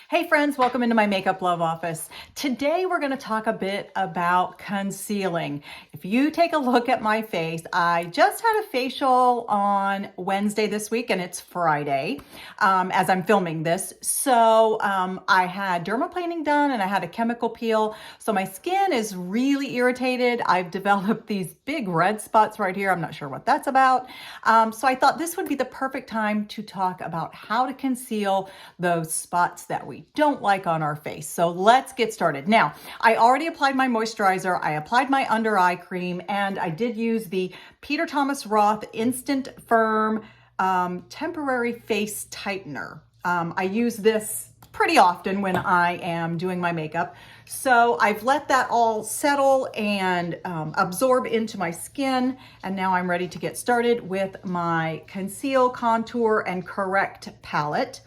Hey friends, welcome into my Makeup Love office. Today we're going to talk a bit about concealing. If you take a look at my face, I just had a facial on Wednesday this week and it's Friday as I'm filming this. So I had dermaplaning done and I had a chemical peel. So my skin is really irritated. I've developed these big red spots right here. I'm not sure what that's about. So I thought this would be the perfect time to talk about how to conceal those spots that we don't like on our face. So let's get started. Now, I already applied my moisturizer, I applied my under eye cream, and I did use the Peter Thomas Roth Instant Firm Temporary Face Tightener. I use this pretty often when I am doing my makeup. So I've let that all settle and absorb into my skin. And now I'm ready to get started with my Conceal, Contour, and Correct palette.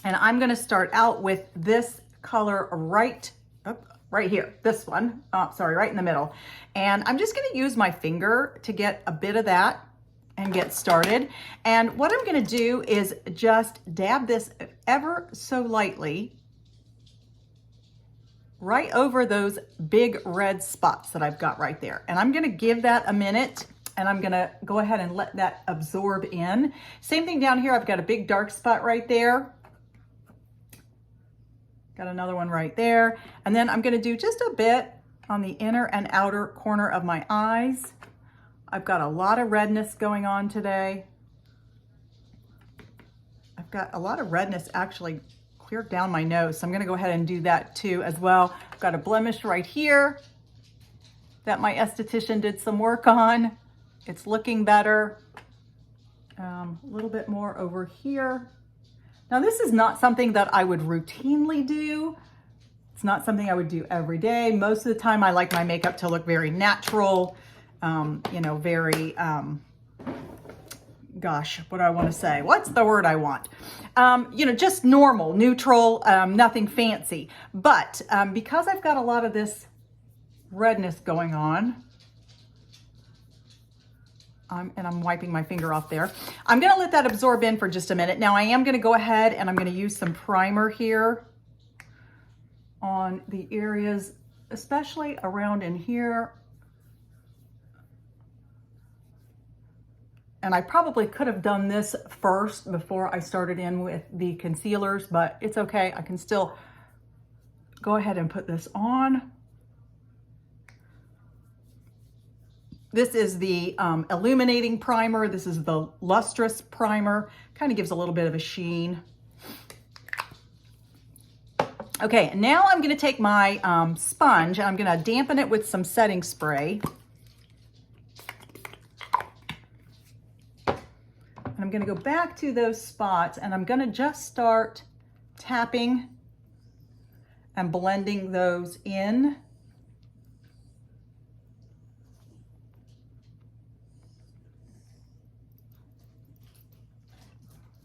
And I'm going to start out with this color right here, this one, right in the middle. And I'm just going to use my finger to get a bit of that and get started. And what I'm going to do is just dab this ever so lightly right over those big red spots that I've got right there. And I'm going to give that a minute and I'm going to go ahead and let that absorb in. Same thing down here. I've got a big dark spot right there. Got another one right there. And then I'm going to do just a bit on the inner and outer corner of my eyes. I've got a lot of redness going on today. I've got a lot of redness actually clear down my nose. So I'm going to go ahead and do that too as well. I've got a blemish right here that my esthetician did some work on. It's looking better. A little bit more over here. Now, this is not something that I would routinely do. It's not something I would do every day. Most of the time, I like my makeup to look very natural, very, gosh, what do I want to say? What's the word I want? Just normal, neutral, nothing fancy. But because I've got a lot of this redness going on, and I'm wiping my finger off there. I'm going to let that absorb in for just a minute. Now I am going to go ahead and I'm going to use some primer here on the areas, especially around in here. And I probably could have done this first before I started in with the concealers, but it's okay. I can still go ahead and put this on. This is the illuminating primer. This is the lustrous primer. Kind of gives a little bit of a sheen. Okay, now I'm going to take my sponge and I'm going to dampen it with some setting spray. And I'm going to go back to those spots and I'm going to just start tapping and blending those in.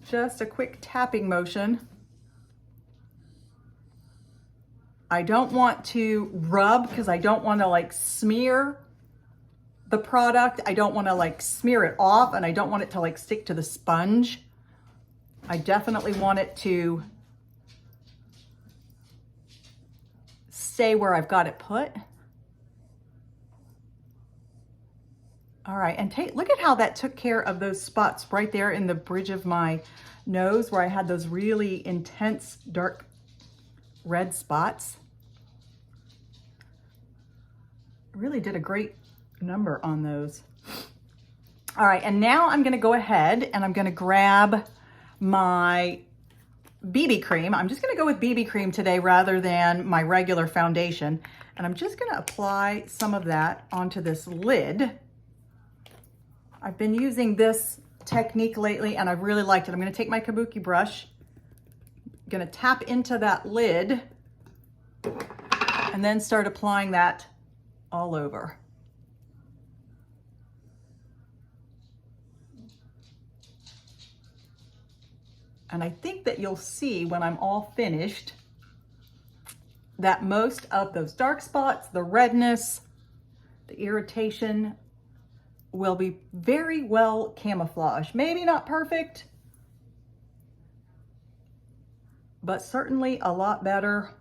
Just a quick tapping motion. I don't want to rub because I don't want to like smear the product. I don't want to like smear it off and I don't want it to like stick to the sponge. I definitely want it to stay where I've got it put. All right, and look at how that took care of those spots right there in the bridge of my nose where I had those really intense dark red spots. Really did a great number on those. All right, and now I'm gonna go ahead and I'm gonna grab my BB cream. I'm just gonna go with BB cream today rather than my regular foundation. And I'm just gonna apply some of that onto this lid. I've been using this technique lately and I've really liked it. I'm going to take my kabuki brush, I'm going to tap into that lid and then start applying that all over. And I think that you'll see when I'm all finished that most of those dark spots, the redness, the irritation, will be very well camouflaged. Maybe not perfect, but certainly a lot better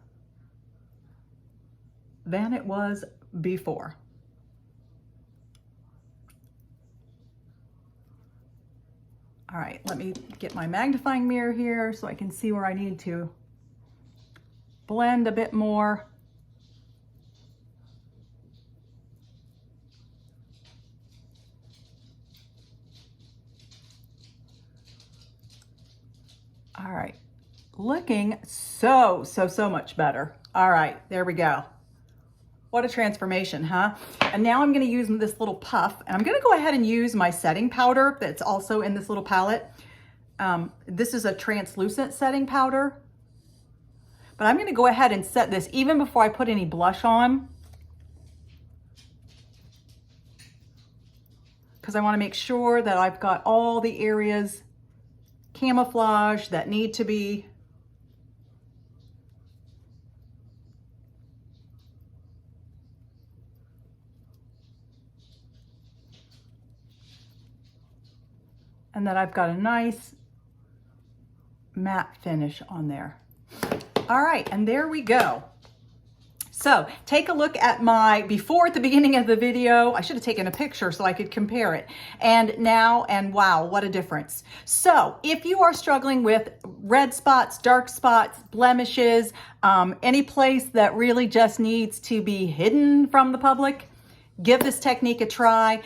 than it was before. All right, let me get my magnifying mirror here so I can see where I need to blend a bit more. All right, looking so much better. All right, there we go. What a transformation, huh? And now I'm gonna use this little puff, and I'm gonna go ahead and use my setting powder that's also in this little palette. This is a translucent setting powder, but I'm gonna go ahead and set this even before I put any blush on, because I wanna make sure that I've got all the areas camouflage that need to be. And that I've got a nice matte finish on there. All right, and there we go. So take a look at my before at the beginning of the video. I should have taken a picture so I could compare it. And now, and wow, what a difference. So if you are struggling with red spots, dark spots, blemishes, any place that really just needs to be hidden from the public, give this technique a try.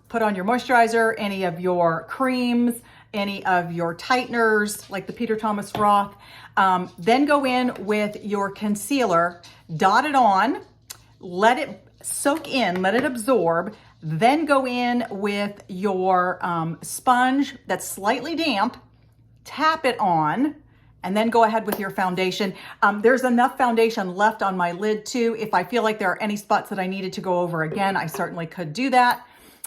Put on your moisturizer, any of your creams, any of your tighteners like the Peter Thomas Roth. Then go in with your concealer, dot it on, let it soak in, let it absorb. Then go in with your sponge that's slightly damp, tap it on, and then go ahead with your foundation. There's enough foundation left on my lid too. If I feel like there are any spots that I needed to go over again, I certainly could do that.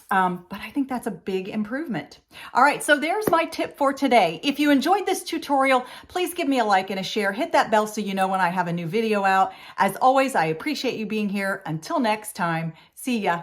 But I think that's a big improvement. All right, so there's my tip for today. If you enjoyed this tutorial, please give me a like and a share. Hit that bell so you know when I have a new video out. As always, I appreciate you being here. Until next time, see ya.